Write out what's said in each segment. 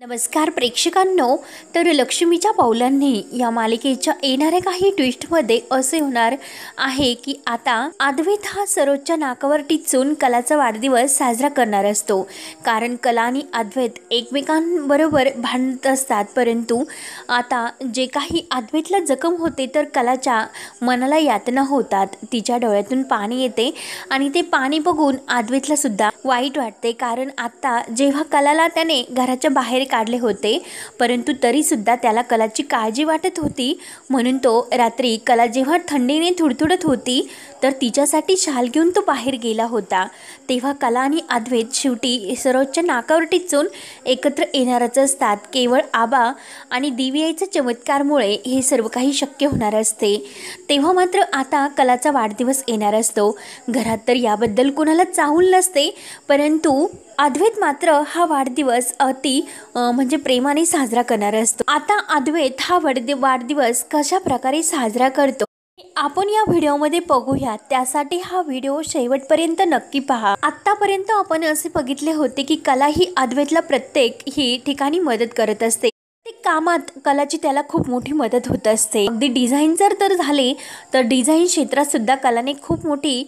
नमस्कार प्रेक्षकांनो. तर लक्ष्मीच्या पावलांनी या मालिकेच्या येणाऱ्या काही ट्विस्टमध्ये असे होणार आहे की आता अद्वैत हा सरोजच्या नाकावर टिचून कलाचा वाढदिवस साजरा करणार असतो. कारण कला आणि अद्वैत एकमेकांबरोबर भांडत असतात, परंतु आता जे काही अद्वैतला जखम होते तर कलाच्या मनाला यातना होतात. तिच्या डोळ्यातून पाणी येते आणि ते पाणी बघून अद्वैतला सुद्धा वाईट वाटते. कारण आता जेव्हा कलाला त्याने घराच्या बाहेर काढले होते, परंतु तरी सुद्धा त्याला कलाची काळजी वाटत होती. म्हणून तो रात्री कला जेव्हा थंडीने थुडथुडत होती तर तिच्यासाठी शाल घेऊन तो बाहेर गेला होता. तेव्हा कला आणि अद्वैत शेवटी सरोजच्या नाकावर टिचून एकत्र येणारच असतात. केवळ आबा आणि देवी आईच्या चमत्कारमुळे हे सर्व काही शक्य होणार असते. तेव्हा मात्र आता कलाचा वाढदिवस येणार असतो. घरात तर याबद्दल कोणाला चाहूल नसते, परंतु अद्वैत मात्र हा वाढदिवस म्हणजे प्रेमाने साजरा करणार असतो. आता अद्वैत हा वाढदिवस कशा प्रकारे साजरा करतो आपण या व्हिडिओमध्ये बघूया. त्यासाठी हा व्हिडिओ शेवटपर्यंत नक्की पहा. आतापर्यंत आपण असे बघितले होते की कला ही अद्वैतला प्रत्येक ठिकाणी मदत करत असते. कामात कलाची त्याला खूप मोठी मदत होत असते. अगदी डिझाईनर तर झाले तर डिझाईन क्षेत्रात सुद्धा कलाने खूप मोठी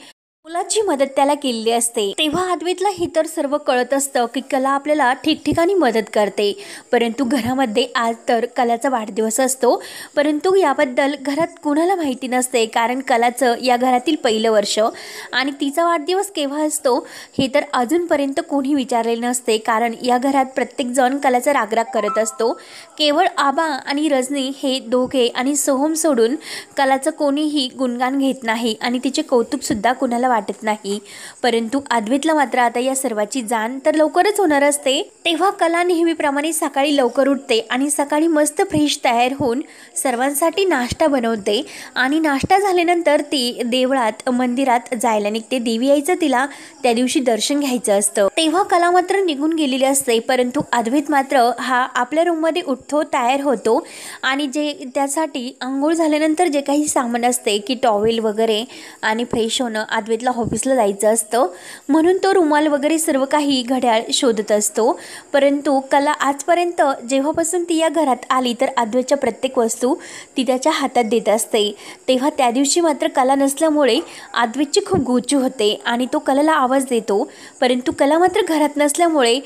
मुलाची मदत त्याला केलेली असते. तेव्हा अद्वैतला हे तर सर्व कळत असतं की कला आपल्याला ठिकठिकाणी मदत करते. परंतु घरामध्ये आज तर कलाचा वाढदिवस असतो, परंतु याबद्दल घरात कुणाला माहिती नसते. कारण कलाचं या घरातील पहिलं वर्ष आणि तिचा वाढदिवस केव्हा असतो हे तर अजूनपर्यंत कोणी विचारलेलं नसते. कारण या घरात प्रत्येकजण कलाचा रागराग करत असतो. केवळ आबा आणि रजनी हे दोघे आणि सोहम सोडून कलाचं कोणीही गुणगान घेत नाही आणि तिचे कौतुकसुद्धा कुणाला वाटत नाही. परंतु अद्वैतला मात्र आता या सर्वाची जाण तर लवकरच होणार असते. तेव्हा कला नेहमीप्रमाणे सकाळी लवकर उठते आणि सकाळी मस्त फ्रेश तयार होऊन सर्वांसाठी नाश्ता बनवते आणि नाश्ता झाल्यानंतर ती देवळात मंदिरात जायला निघते. देवी आईचं तिला त्या दिवशी दर्शन घ्यायचं असतं. तेव्हा कला मात्र निघून गेलेली असते, परंतु अद्वैत मात्र हा आपल्या रूममध्ये उठतो, तयार होतो आणि जे त्यासाठी आंघोळ झाल्यानंतर जे काही सामान असते की टॉवेल वगैरे आणि फ्रेश होणं, अद्वैतला ऑफिसला जायचं असतं म्हणून तो रुमाल वगैरे सर्व काही घड्याळ शोधत असतो. परंतु कला आजपर्यंत जेव्हापासून ती या घरात आली तर अद्वैतच्या प्रत्येक वस्तू ती त्याच्या हातात देत असते. तेव्हा त्या दिवशी मात्र कला नसल्यामुळे अद्वैतची खूप गोची होते आणि तो कलाला आवाज देतो, परंतु कला मात्र घरात नसल्यामुळे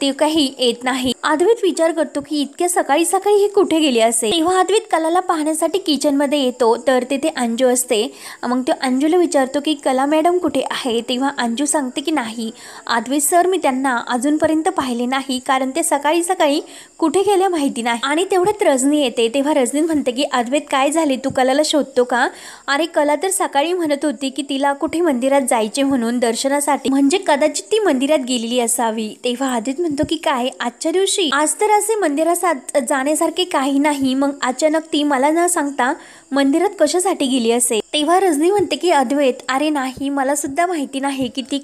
ते काही येत नाही. अद्वैत विचार करतो की इतक्या सकाळी सकाळी ही कुठे गेली असेल. तेव्हा अद्वैत कलाला पाहण्यासाठी किचनमध्ये येतो तर तिथे अंजू असते. मग तो अंजूला विचारतो की कला मॅडम कुठे आहे. तेव्हा अंजू सांगते की नाही अद्वैत सर, मी त्यांना अजूनपर्यंत पाहिले नाही, कारण ते सकाळी सकाळी कुठे गेले माहिती नाही. आणि तेवढ्यात रजनी येते. तेव्हा रजनी म्हणते की अद्वैत काय झाले, तू कलाला शोधतो का. अरे कला तर सकाळी म्हणत होती की तिला कुठे मंदिरात जायचे म्हणून दर्शनासाठी, म्हणजे कदाचित ती मंदिरात गेलेली असावी. तेव्हा अद्वैत म्हणतो की काय आजच्या दिवशी, आज तर असे मंदिरात जाण्यासारखे काही नाही, मग अचानक ती मला न सांगता मंदिरात कशासाठी गेली असेल. तेव्हा रजनी म्हणते की अद्वैत, अरे नाही, मला सुद्धा माहिती नाही की ती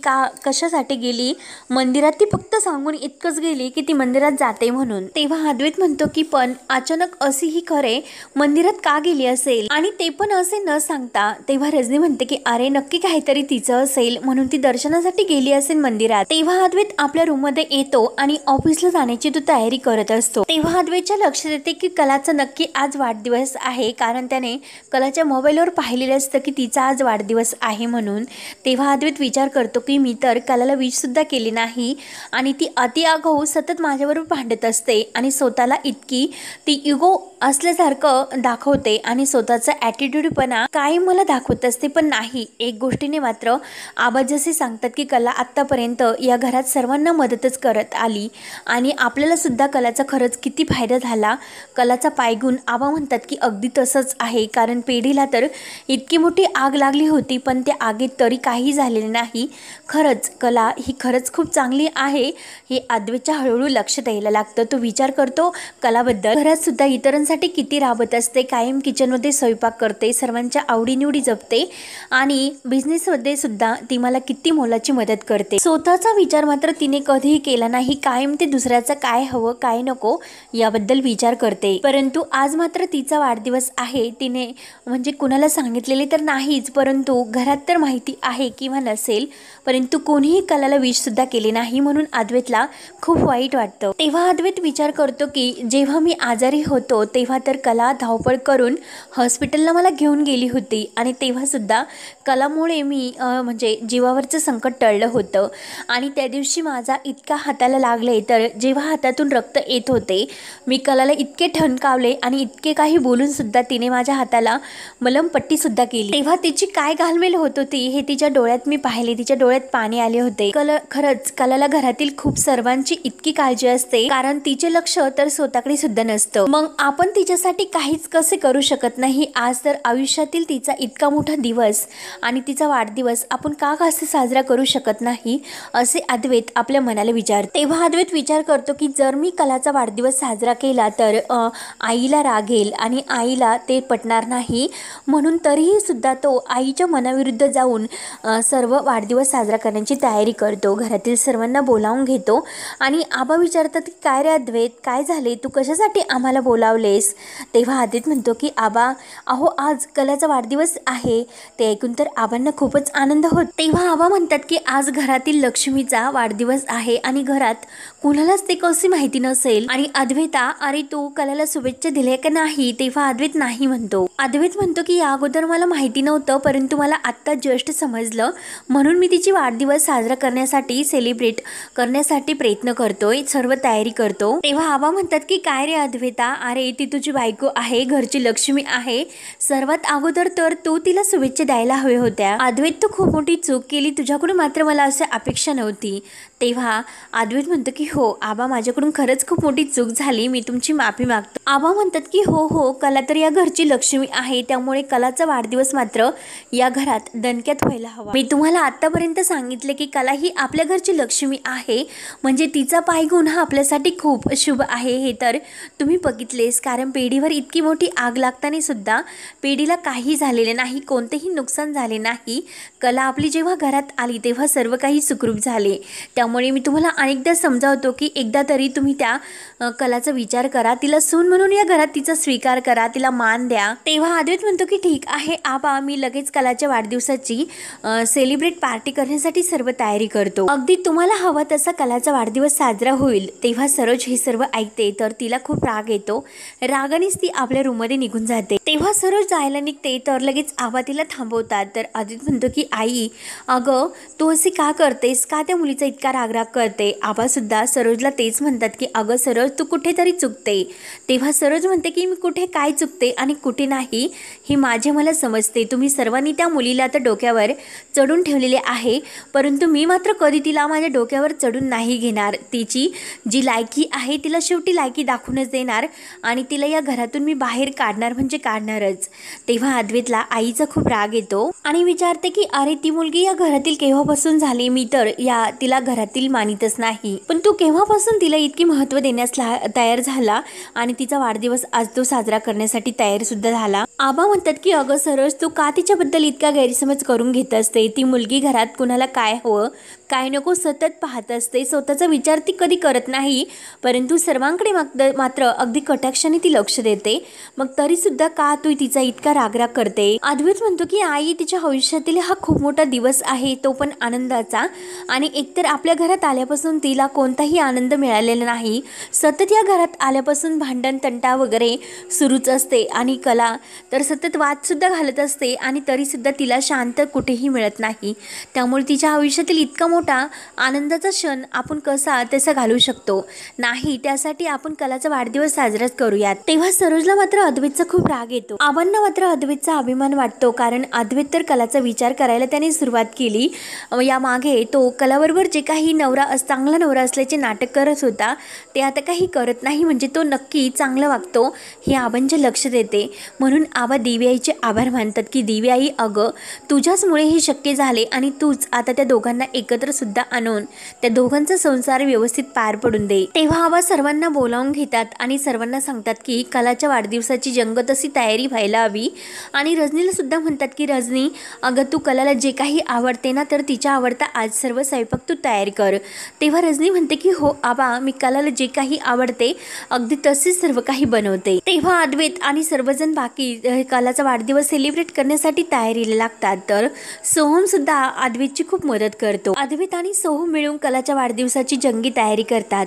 कशासाठी गेली मंदिरात. ती फक्त सांगून इतकंच गेली की ती मंदिरात जाते म्हणून. तेव्हा अद्वैत म्हणतो की पण अचानक असेही खरे मंदिरात का गेली असेल आणि ते पण असे न सांगता. तेव्हा रजनी म्हणते की अरे नक्की काहीतरी तिचं असेल म्हणून ती दर्शनासाठी गेली असेल मंदिरात. तेव्हा अद्वैत आपल्या रूम मध्ये येतो आणि ऑफिसला जाण्याची तो तयारी करत असतो. तेव्हा अद्वैतच्या लक्षात येते की कलाचा नक्की आज वाढदिवस आहे, कारण त्याने कलाच्या मोबाईलवर पाहिलेलं असतं की तिचा आज वाढदिवस आहे म्हणून. तेव्हा अद्वैत विचार करतो की मी तर कलाला विश सुद्धा केली नाही आणि ती अति आगाऊ सतत माझ्याबरोबर भांडत असते आणि स्वतःला इतकी ती इगो असल्यासारखं दाखवते आणि स्वतःचा ॲटिट्यूडपणा काय मला दाखवत असते. पण नाही, एक गोष्टीने मात्र आबा जसे सांगतात की कला आत्तापर्यंत या घरात सर्वांना मदतच करत आली आणि आपल्याला सुद्धा कलाचा खरंच किती फायदा झाला. कलाचा पायगुण आबा म्हणतात की अगदी तसंच आहे, कारण पेढीला तर इतकी मोठी आग लागली होती पण त्या आगीत तरी काही झालेले नाही. खरंच कला ही खरंच खूप चांगली आहे हे अद्वैतच्या हळूहळू लक्ष द्यायला लागतं. तो विचार करतो कलाबद्दल. घरात सुद्धा इतरांसाठी किती राबत असते, कायम किचनमध्ये स्वयंपाक करते, सर्वांच्या आवडीनिवडी जपते आणि बिझनेसमध्ये सुद्धा ती मला किती मोलाची मदत करते. स्वतःचा विचार मात्र तिने कधीही केला नाही. कायम ते दुसऱ्याचं काय हवं काय नको याबद्दल विचार करते. परंतु आज मात्र तिचा वाढदिवस आहे, तिने म्हणजे कुणाला सांगितले केलेले तर नाहीच, परंतु घरात तर माहिती आहे किंवा नसेल, परंतु कोणीही कलाला विश सुद्धा केले नाही म्हणून अद्वैतला खूप वाईट वाटतं। तेव्हा अद्वैत विचार करतो की जेव्हा मी आजारी होतो तेव्हा तर कला धावपळ करून हॉस्पिटलला मला घेऊन गेली होती आणि तेव्हा सुद्धा कलामुळे मी म्हणजे जीवावरचं संकट टळलं होतं आणि त्या दिवशी माझा इतका हाताला लागले तर जेव्हा हातातून रक्त येत होते मी कलाला इतके ठणकावले आणि इतके काही बोलून सुद्धा तिने माझ्या हाताला मलमपट्टी सुद्धा केली। तेव्हा तिची काय घालमेल होत होती हे तिच्या डोळ्यात मी पाहिले, तिच्या डोळ्यात पाणी आले होते। खरंच कलाला घरातील खूप सर्वांची इतकी काळजी असते कारण तिचे लक्ष तर स्वतःकडे सुद्धा नसतं, मग आपण तिच्यासाठी काहीच कसे करू शकत नाही। आज तर आयुष्यातील तिचा इतका मोठा दिवस आणि तिचा वाढदिवस आपण का कसे साजरा करू शकत नाही असे अद्वैत आपल्या मनाला विचारते। तेव्हा अद्वैत विचार करतो की जर मी कलाचा वाढदिवस साजरा केला तर आईला रागेल आणि आईला ते पटणार नाही, म्हणून तरीही सुद्धा तो आईच्या मनाविरुद्ध जाऊन सर्व वाढदिवस साजरा करण्याची तयारी करतो। घरातील सर्वांना बोलावून घेतो आणि आबा विचारतात की काय रे अद्वैत, काय झाले, तू कशासाठी आम्हाला बोलावलेस? तेव्हा अद्वैत म्हणतो की आबा अहो आज कलाचा वाढदिवस आहे। ते ऐकून तर आबांना खूपच आनंद होत। तेव्हा आबा म्हणतात की आज घरातील लक्ष्मीचा वाढदिवस आहे आणि घरात कुणालाच ते कसे माहिती नसेल आणि अद्वैता अरे तू कलाला शुभेच्छा दिल्या का नाही? तेव्हा अद्वैत नाही म्हणतो। अद्वैत म्हणतो की या अगोदर मला माहिती नव्हतं, परंतु मला आत्ता जस्ट समजलं म्हणून मी तिची वाढदिवस साजरा करण्यासाठी सेलिब्रेट करण्यासाठी प्रयत्न करतोय, सर्व तयारी करतो। तेव्हा आबा म्हणतात की काय रे अद्वैता, अरे ती तुझी बायको आहे, घरची लक्ष्मी आहे, सर्वात अगोदर तर तू तिला शुभेच्छा द्यायला हवे होत्या। अद्वैत तू खूप मोठी चूक केली, तुझ्याकडून मात्र मला अशी अपेक्षा नव्हती। तेव्हा अद्वैत म्हणतो की हो आबा माझ्याकडून खरंच खूप मोठी चूक झाली, मी तुमची माफी मागतो। आबा म्हणतात की हो कला तर या घरची लक्ष्मी आहे, त्यामुळे कलाचा वाढदिवस मात्र या घरात दणक्यात व्हायला हवा। मी तुम्हाला आतापर्यंत सांगितले की कला ही आपल्या घरची लक्ष्मी आहे, म्हणजे तिचा पाय गुण हा आपल्यासाठी खूप शुभ आहे हे तर तुम्ही बघितलेस, कारण पेढीवर इतकी मोठी आग लागताना सुद्धा पेढीला काही झालेले नाही, कोणतेही नुकसान झाले नाही। कला आपली जेव्हा घरात आली तेव्हा सर्व काही सुखरूप झाले, त्यामुळे मी तुम्हाला अनेकदा समजावतो की एकदा तरी तुम्ही त्या कलाचा विचार करा, तिला सून म्हणून या घरात तिचा स्वीकार करा, तिला मान द्या। तेव्हा अद्वैत म्हणतो की ठीक आहे आबा, मी लगेच कलाच्या वाढदिवसाची सेलिब्रेट पार्टी करण्यासाठी सर्व तयारी करतो। अगदी तुम्हाला हवा तसा कलाचा वाढदिवस साजरा होईल। तेव्हा सरोज हे सर्व ऐकते तर तिला खूप राग येतो, रागानेच ती आपल्या रूममध्ये निघून जाते। तेव्हा सरोज जायला निघते तर लगेच आबा तिला थांबवतात। तर अद्वैत म्हणतो की आई अगं तू असे का करतेस, का त्या मुलीचा इतका राग करते? आबा सुद्धा सरोजला तेच म्हणतात की अगं सरोज तू कुठेतरी चुकते। तेव्हा सरोज म्हणते की मी कुठे काय चुकते आणि कुठे नाही हे माझे मला समजते, तुम्ही सर्वांनी त्या मुलीला तर डोक्यावर चढून ठेवलेले आहे, परंतु मी मात्र कधी तिला माझ्या डोक्यावर चढून नाही घेणार। तिची जी लायकी आहे तिला शेवटी लायकी दाखवूनच देणार आणि तिला या घरातून मी बाहेर काढणार म्हणजे काढणारच। तेव्हा अद्वैतला आईचा खूप राग येतो आणि विचारते की अरे ती मुलगी या घरातील केव्हापासून झाली, मी तर तिला घरातील मानितच नाही, पण तू केव्हापासून तिला इतकी महत्त्व देण्यास तयार झाला आणि तिचा वाढदिवस आज तो साजरा करण्यासाठी तयार सुद्धा झाला। आबा म्हणतात की अगं सरोज तू का तिच्याबद्दल इतका गैरसमज करून घेत असते? ती मुलगी घरात कुणाला काय हवं काय नको सतत पाहत असते, स्वतःचा विचार ती कधी करत नाही, परंतु सर्वांकडे मात्र अगदी कटाक्षाने ती लक्ष देते, मग तरी सुद्धा का तू तिचा इतका रागराग करते? अद्वैत म्हणतो की आई तिच्या आयुष्यातील हा खूप मोठा दिवस आहे, तो पण आनंदाचा, आणि एकतर आपल्या घरात आल्यापासून तिला कोणताही आनंद मिळालेला नाही, सतत या घरात आल्यापासून भांडण तंटा वगैरे सुरूच असते आणि कला तर सतत वाद सुद्धा घालत असते आणि तरी सुद्धा तिला शांत कुठेही मिळत नाही। त्यामुळे तिच्या आयुष्यातील इतका मोठा आनंदाचा क्षण आपण कसा तसा घालू शकतो नाही, त्यासाठी आपण कलाचा वाढदिवस साजराच करूयात। तेव्हा सरोजला मात्र अद्वैतचा खूप राग येतो। आबांना मात्र अद्वैतचा अभिमान वाटतो, कारण अद्वैत तर कलाचा विचार करायला त्याने सुरुवात केली, या मागे तो कलाबरोबर जे काही चांगला नवरा असल्याचे नाटक करत होता ते आता काही करत नाही, म्हणजे तो नक्की चांगला वागतो हे आबांचे लक्ष देते। म्हणून आबा देवी आईचे आभार मानतात की देवी आई अगं तुझ्याचमुळे हे शक्य झाले आणि तूच आता त्या दोघांना एकत्र एकत्र सुद्धा आणून त्या दोघांचा संसार व्यवस्थित पार पडून दे। तेव्हा आबा सर्वांना बोलावून घेतात आणि सर्वांना सांगतात की कलाच्या वाढदिवसाची जंगत अशी तयारी व्हायला हवी आणि रजनीला सुद्धा म्हणतात की रजनी, अगं तू कलाला जे काही आवडते ना तर तिच्या आवडता आज सर्व स्वयंपाक तू तयार कर। तेव्हा रजनी म्हणते की हो आबा, मी कलाला जे काही आवडते अगदी तसेच सर्व काही बनवते। तेव्हा अद्वैत आणि सर्वजण बाकी कलाचा वाढदिवस सेलिब्रेट करण्यासाठी तयारीला लागतात। तर सोहम सुद्धा अद्वैतची खूप मदत करतो। अद्वैत आणि सोहम मिळून कलाच्या वाढदिवसाची जंगी तयारी करतात।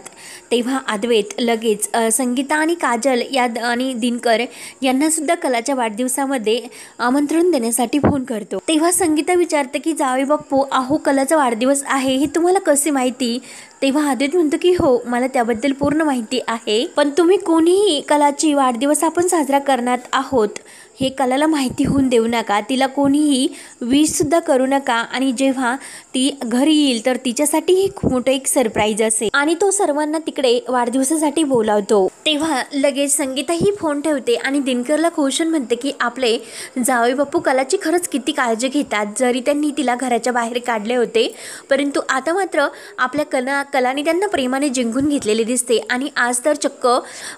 तेव्हा अद्वैत लगेच संगीता आणि काजल आणि दिनकर यांना सुद्धा कलाच्या वाढदिवसामध्ये आमंत्रण देण्यासाठी फोन करतो। तेव्हा संगीता विचारते की जावई बाप्पू, अहो कलाचा वाढदिवस आहे हे तुम्हाला कसे माहिती? तेव्हा अद्वैत म्हणतो की हो, मला त्याबद्दल पूर्ण माहिती आहे, पण तुम्ही कोणीही कलाची वाढदिवस आपण साजरा करणार आहोत हे कलाला माहिती होऊन देऊ नका, तिला कोणीही विश सुद्धा करू नका आणि जेव्हा ती घरी येईल तर तिच्यासाठी हे खूप मोठं एक सरप्राईज असेल आणि तो सर्वांना तिकडे वाढदिवसासाठी बोलावतो। तेव्हा लगेच संगीता ही फोन ठेवते आणि दिनकरला क्वेश्चन म्हणते की आपले जावई बाप्पू कलाची खरंच किती काळजी घेतात, जरी त्यांनी तिला घराच्या बाहेर काढले होते परंतु आता मात्र आपल्या कलाने त्यांना प्रेमाने जिंकून घेतलेले दिसते आणि आज तर चक्क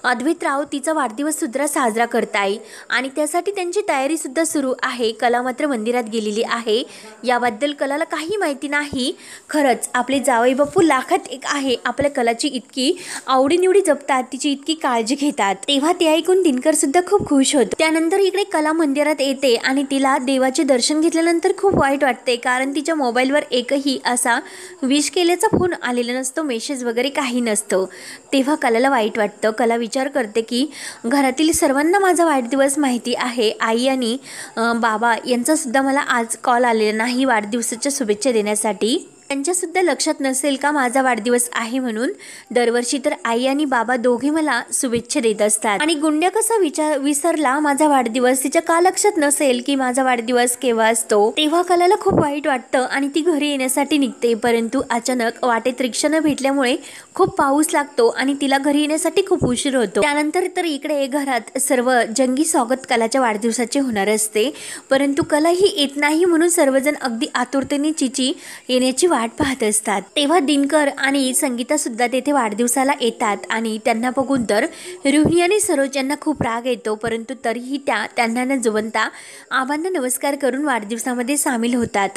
अद्वैतराव तिचा वाढदिवस सुद्धा साजरा करताय आणि त्यासाठी त्यांची तयारी सुद्धा सुरू आहे। कला मात्र मंदिरात गेलेली आहे, याबद्दल कलाला काही माहिती नाही। खरंच आपले जावई बाप्पू लाखात एक आहे, आपल्या कलाची इतकी आवडीनिवडी जपतात, तिची इतकी काळजी घेतात। तेव्हा ते ऐकून दिनकर सुद्धा खूप खुश होतो। त्यानंतर इकडे कला मंदिरात येते आणि तिला देवाचे दर्शन घेतल्यानंतर खूप वाईट वाटते, कारण तिच्या मोबाईलवर एकही असा विश केल्याचा फोन आलेला नसतो, मेसेज वगैरे काही नसतं। तेव्हा कलाला वाईट वाटतं। कला विचार करते की घरातील सर्वांना माझा वाढदिवस माहिती आहे, आई आणि बाबा यांचा सुद्धा मला आज कॉल आलेला नाही वाढदिवसाच्या शुभेच्छा देण्यासाठी, त्यांच्या सुद्धा लक्षात नसेल का माझा वाढदिवस आहे म्हणून। दरवर्षी तर आई आणि बाबा दोघे मला शुभेच्छा देत असतात आणि गुंड्या कसा विसरला माझा वाढदिवस, तिच्या का लक्षात नसेल की माझा वाढदिवस केव्हा असतो। तेव्हा कलाला खूप वाईट वाटतं आणि ती घरी येण्यासाठी निघते, परंतु अचानक वाटेत रिक्षा न भेटल्यामुळे खूप पाऊस लागतो आणि तिला घरी येण्यासाठी खूप उशीर होतो। त्यानंतर तर इकडे घरात सर्व जंगी स्वागत कलाच्या वाढदिवसाचे होणार असते, परंतु कला ही येत नाही म्हणून सर्वजण अगदी आतुरतेने चिची येण्याची वाट पाहत असतात। तेव्हा दिनकर आणि संगीता सुद्धा तेथे वाढदिवसाला येतात आणि त्यांना बघून तर रोहिणी आणि सरोज यांना खूप राग येतो, परंतु तरीही त्यांना न जुवंता आबांना नमस्कार करून वाढदिवसामध्ये सामील होतात।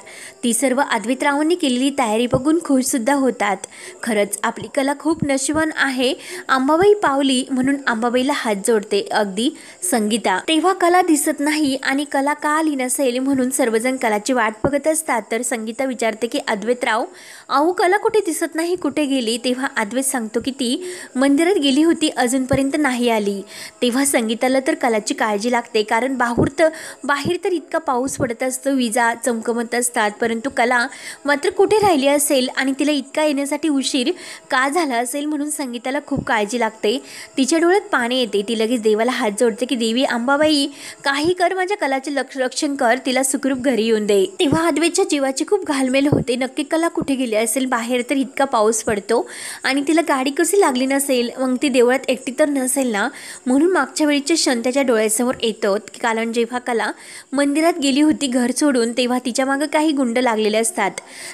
ती सर्व अद्वैतरावांनी केलेली तयारी बघून खुश सुद्धा होतात। खरंच आपली कला खूप नशिबान आहे, अंबाबाई पावली म्हणून अंबाबाईला हात जोडते अगदी संगीता। तेव्हा कला दिसत नाही आणि कला का आली नसेल म्हणून सर्वजण कलाची वाट बघत असतात। तर संगीता विचारते की अद्वैतराव, अहो कला कुठे दिसत नाही, कुठे गेली? तेव्हा अद्वैत सांगतो की ती मंदिरात गेली होती, अजूनपर्यंत नाही आली। तेव्हा संगीताला तर कलाची काळजी लागते, कारण बाहेर तर इतका पाऊस पडत असतो, विजा चमकमत असतात, परंतु कला मात्र कुठे राहिली असेल आणि तिला इतका येण्यासाठी उशीर का झाला असेल म्हणून संगीताला खूप काळजी लागते। तिच्या डोळ्यात पाणी येते, ती लगेच देवाला हात जोडते की देवी अंबाबाई काही कर, माझ्या कलाचे रक्षण कर, तिला सुखरूप घरी येऊन दे। तेव्हा अद्वैतच्या जीवाची खूप घालमेल होते, नक्की कला कुठे गेली असेल, बाहेर तर इतका पाऊस पडतो आणि तिला गाडी कशी लागली नसेल, मग ती देवळात एकटी तर नसेल ना, म्हणून मागच्या वेळीचे क्षण त्याच्या डोळ्यासमोर येतो। कारण जेव्हा कला मंदिरात गेली होती घर सोडून, तेव्हा तिच्या मागे काही गुंड लागलेले असतात।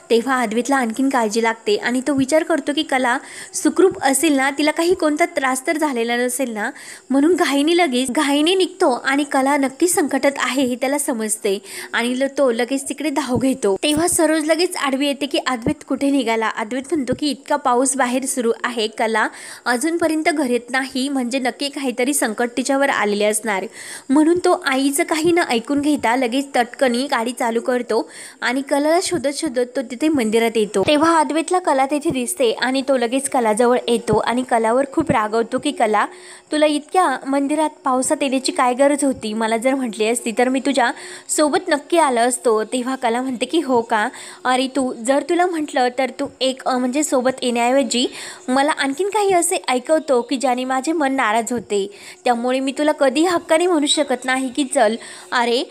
तेव्हा अद्वैतला आणखीन काळजी लागते आणि तो विचार करतो की कला सुखरूप असेल ना, तिला काही कोणता त्रास तर झालेला नसेल ना, म्हणून घाईने निघतो आणि कला नक्की संकटात आहे हे त्याला समजते आणि तो लगेच तिकडे धाव घेतो। तेव्हा सरोज लगेच आडवी येते की अद्वैत कुठे निघाला। अद्वैत म्हणतो की इतका पाऊस बाहेर सुरू आहे, कला अजूनपर्यंत घरी येत नाही, म्हणजे नक्की काहीतरी संकट तिच्यावर आलेले असणार, म्हणून तो आईचं काही न ऐकून घेता लगेच तटकनी गाडी चालू करतो आणि कलाला शोधत तो तिथे मंदिरात येतो। तेव्हा अद्वैतला कला तिथे दिसते आणि तो लगेच कलाजवळ येतो आणि कलावर खूप रागवतो की कला, तुला इतक्या मंदिरात पावसात येण्याची काय गरज होती, मला जर म्हटली असती तर मी तुझ्या सोबत नक्की आलो असतो। तेव्हा कला म्हणते की हो का, अरे जर तुला म्हटलं तर तू म्हणजे सोबत येण्याऐवजी मला आणखीन काही असे ऐकवतो की ज्याने माझे मन नाराज होते, त्यामुळे मी तुला कधी हक्काने म्हणू शकत नाही की चल, अरे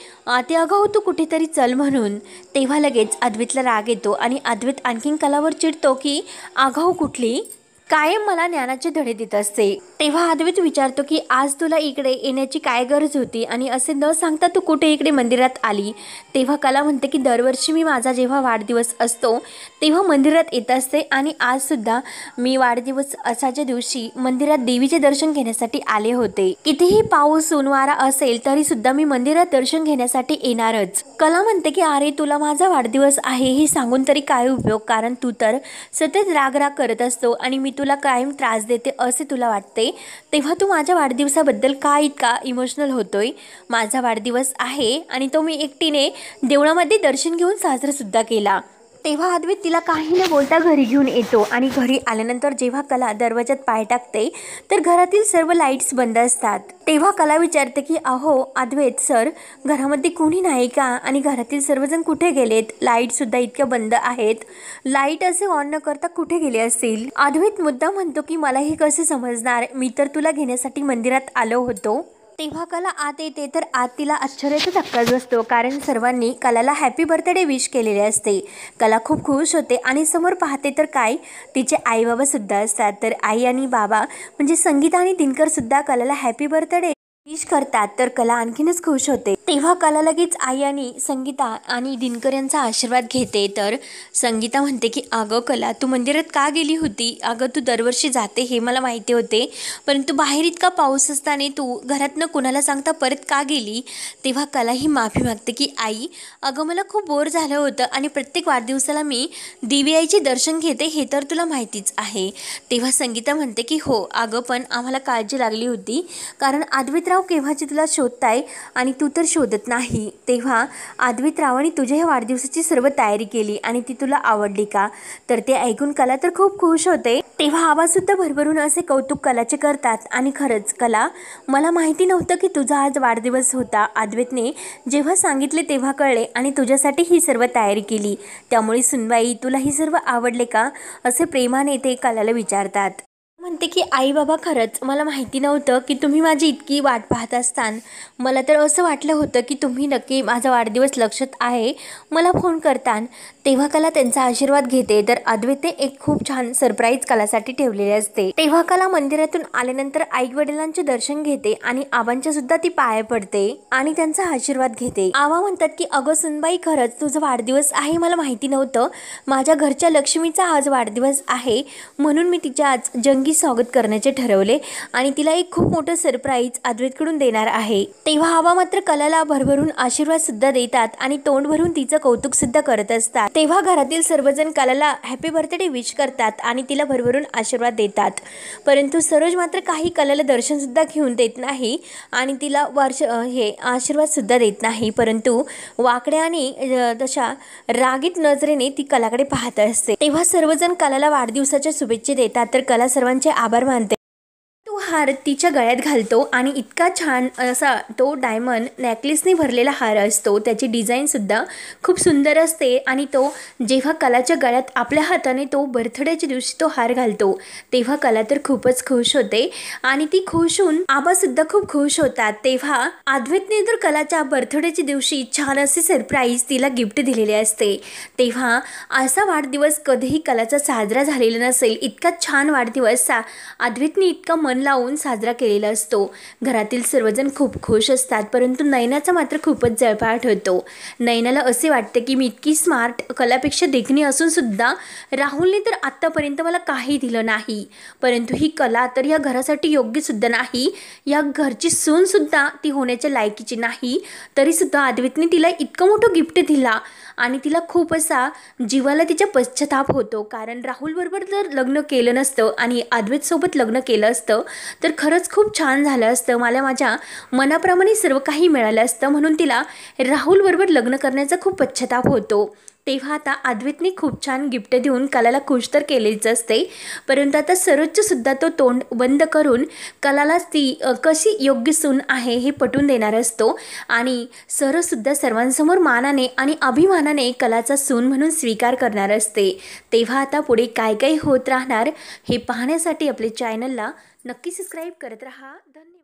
ते अगाऊ तू कुठेतरी चल म्हणून। तेव्हा लगेच अद्वैतला राग येतो आणि अद्वैत आणखीन कलावर चिडतो की आगाऊ कुठली, कायम मला ज्ञानाचे धडे देत असते। तेव्हा अद्वैत विचारतो की आज तुला इकडे येण्याची काय गरज होती आणि असे न सांगता तू कुठे इकडे मंदिरात आली। तेव्हा कला म्हणते की दरवर्षी मी माझा जेव्हा वाढदिवस असतो तेव्हा मंदिरात येत असते आणि आज सुद्धा मी वाढदिवस असाच्या दिवशी मंदिरात देवीचे दर्शन घेण्यासाठी आले होते। कितीही पाऊस ऊन वारा असेल तरी सुद्धा मी मंदिरात दर्शन घेण्यासाठी येणारच। कला म्हणते की अरे तुला माझा वाढदिवस आहे हे सांगून तरी काय उपयोग, कारण तू तर सतत राग करत असतो आणि मी तुला कायम त्रास देते असे तुला वाटते। तेव्हा तू माझ्या वाढदिवसाबद्दल का इतका इमोशनल होतोय। माझा वाढदिवस आहे आणि तो मी एकटीने देवळामध्ये दर्शन घेऊन साजरा सुद्धा केला। तेव्हा अद्वैत तिला काही न बोलता घरी घेऊन येतो आणि घरी आल्यानंतर जेव्हा कला दरवाजात पाय टाकते तर घरातील सर्व लाईट्स बंद असतात। तेव्हा कला विचारते की अहो अद्वैत सर, घरामध्ये कोणी नाही का आणि घरातील सर्वजण कुठे गेलेत, लाईट सुद्धा इतक्या बंद आहेत, लाईट असे ऑन न करता कुठे गेले असतील। अद्वैत मुद्दा म्हणतो की मला हे कसे समजणार, मी तर तुला घेण्यासाठी मंदिरात आलो होतो। तेव्हा कला आत येते तर आत तिला आश्चर्याचा धक्काच बसतो, कारण सर्वांनी कलाला हॅपी बर्थडे विश केलेले असते। कला खूप खुश होते आणि समोर पाहते तर काय, तिचे आई बाबा सुद्धा असतात। तर आई आणि बाबा म्हणजे संगीता आणि दिनकर सुद्धा कलाला हॅपी बर्थडे विश करतात, तर कला आणखीनच खुश होते। तेव्हा कला लगेच आई आणि संगीता आणि दिनकर यांचा आशीर्वाद घेते। तर संगीता म्हणते की अगं कला, तू मंदिरात का गेली होती, अगं तू दरवर्षी जाते हे मला माहिती होते, परंतु बाहेर इतका पाऊस असताना तू घरातनं कुणाला सांगता परत का गेली। तेव्हा कला ही माफी मागते की आई अगं मला खूप बोर झालं होतं आणि प्रत्येक वाढदिवसाला मी देवी आईचे दर्शन घेते हे तर तुला माहितीच आहे। तेव्हा संगीता म्हणते की हो अगं, पण आम्हाला काळजी लागली होती, कारण अद्वैतराव केव्हाची तुला शोधताय आणि तू तर शोधत नाही। तेव्हा अद्वैतरावांनी तुझ्या ह्या वाढदिवसाची सर्व तयारी केली आणि ती तुला आवडली का, तर ते ऐकून कला तर खूप खुश होते। तेव्हा आवाज सुद्धा भरभरून असे कौतुक कलाचे करतात आणि खरंच कला, मला माहिती नव्हतं की तुझा आज वाढदिवस होता, अद्वैतने जेव्हा सांगितले तेव्हा कळले आणि तुझ्यासाठी ही सर्व तयारी केली, त्यामुळे सुनबाई तुला ही सर्व आवडले का, असे प्रेमाने ते कलाला विचारतात। म्हणते की आई बाबा खरंच मला माहिती नव्हतं की तुम्ही माझी इतकी वाट पाहत असतान, मला तर असं वाटलं होतं की तुम्ही नक्की माझा वाढदिवस लक्षात आहे मला फोन करतान। तेव्हा कला त्यांचा आशीर्वाद घेते, तर अद्वैतने एक खूप छान सरप्राईज कलासाठी ठेवलेले असते। तेव्हा कला मंदिरातून आल्यानंतर आई वडिलांचे दर्शन घेते आणि आबांच्या सुद्धा ती पाया पडते आणि त्यांचा आशीर्वाद घेते। आबा म्हणतात की अगं सुनबाई, खरंच तुझा वाढदिवस आहे मला माहिती नव्हतं, माझ्या घरच्या लक्ष्मीचा आज वाढदिवस आहे म्हणून मी तिच्या आज जंगी स्वागत करण्याचे ठरवले आणि तिला एक खूप मोठं सरप्राईज अद्वैतकडून देणार आहे। तेव्हा आबा मात्र कलाला भरभरून आशीर्वाद सुद्धा देतात आणि तोंड भरून तिचं कौतुक सुद्धा करत असतात। तेव्हा घरातील सर्वजण कलाला हॅपी बर्थडे विश करतात आणि तिला भरभरून आशीर्वाद देतात, परंतु सरोज मात्र काही कलाला दर्शन सुद्धा घेऊन देत नाही आणि तिला आशीर्वाद सुद्धा देत नाही, परंतु वाकड्या आणि तशा रागीत नजरेने ती कलाकडे पाहत असते। तेव्हा सर्वजण कलाला वाढदिवसाच्या शुभेच्छा देतात, तर कला सर्वांचे आभार मानते। तो हार तिच्या गळ्यात घालतो आणि इतका छान असा तो डायमंड नेकलेसने भरलेला हार असतो, त्याची डिझाईन सुद्धा खूप सुंदर असते आणि तो जेव्हा कलाच्या गळ्यात आपल्या हाताने तो बर्थडेच्या दिवशी तो हार घालतो तेव्हा कला तर खूपच खुश होते आणि ती खुश होऊन आबा सुद्धा खूप खुश होतात। तेव्हा अद्वैतने तर कलाच्या बर्थडेच्या दिवशी छान असे सरप्राईज तिला गिफ्ट दिलेले असते। तेव्हा असा वाढदिवस कधीही कलाचा साजरा झालेला नसेल, इतका छान वाढदिवस अद्वैतने इतका मन लावून साजरा केलेला असतो। घरातील सर्वजण खूप खुश असतात, परंतु नयनाचा मात्र खूपच जळफळाट होतो। नयनाला असे वाटते की मी इतकी स्मार्ट, कलापेक्षा देखणी असून सुद्धा राहुलने तर आत्तापर्यंत मला काही दिलं नाही, परंतु ही कला तर या घरासाठी योग्य सुद्धा नाही, या घरची सून सुद्धा ती होण्याच्या लायकीची नाही, तरी सुद्धा अद्वैतने तिला इतकं मोठं गिफ्ट दिला आणि तिला खूप असा जीवाला तिच्या पश्चाताप होतो, कारण राहुल बरोबर जर लग्न केलं नसतं आणि अद्वैत सोबत लग्न केलं असतं तर खरंच खूप छान झालं असतं, मला माझ्या मनाप्रमाणे सर्व काही मिळालं असतं, म्हणून तिला राहुल बरोबर लग्न करण्याचा खूप पश्चाताप होतो। तेव्हा आता अद्वैतने खूप छान गिफ्ट देऊन कलाला खुश तर केलेच असते, परंतु आता सरोजचं सुद्धा तो तोंड बंद करून कलाला ती कशी योग्य सून आहे हे पटवून देणार असतो आणि सरोज सुद्धा सर्वांसमोर मानाने आणि अभिमानाने कलाचा सून म्हणून स्वीकार करणार असते। तेव्हा आता पुढे काय काय होत राहणार हे पाहण्यासाठी आपल्या चॅनलला नक्की सबस्क्राईब करत राहा। धन्यवाद।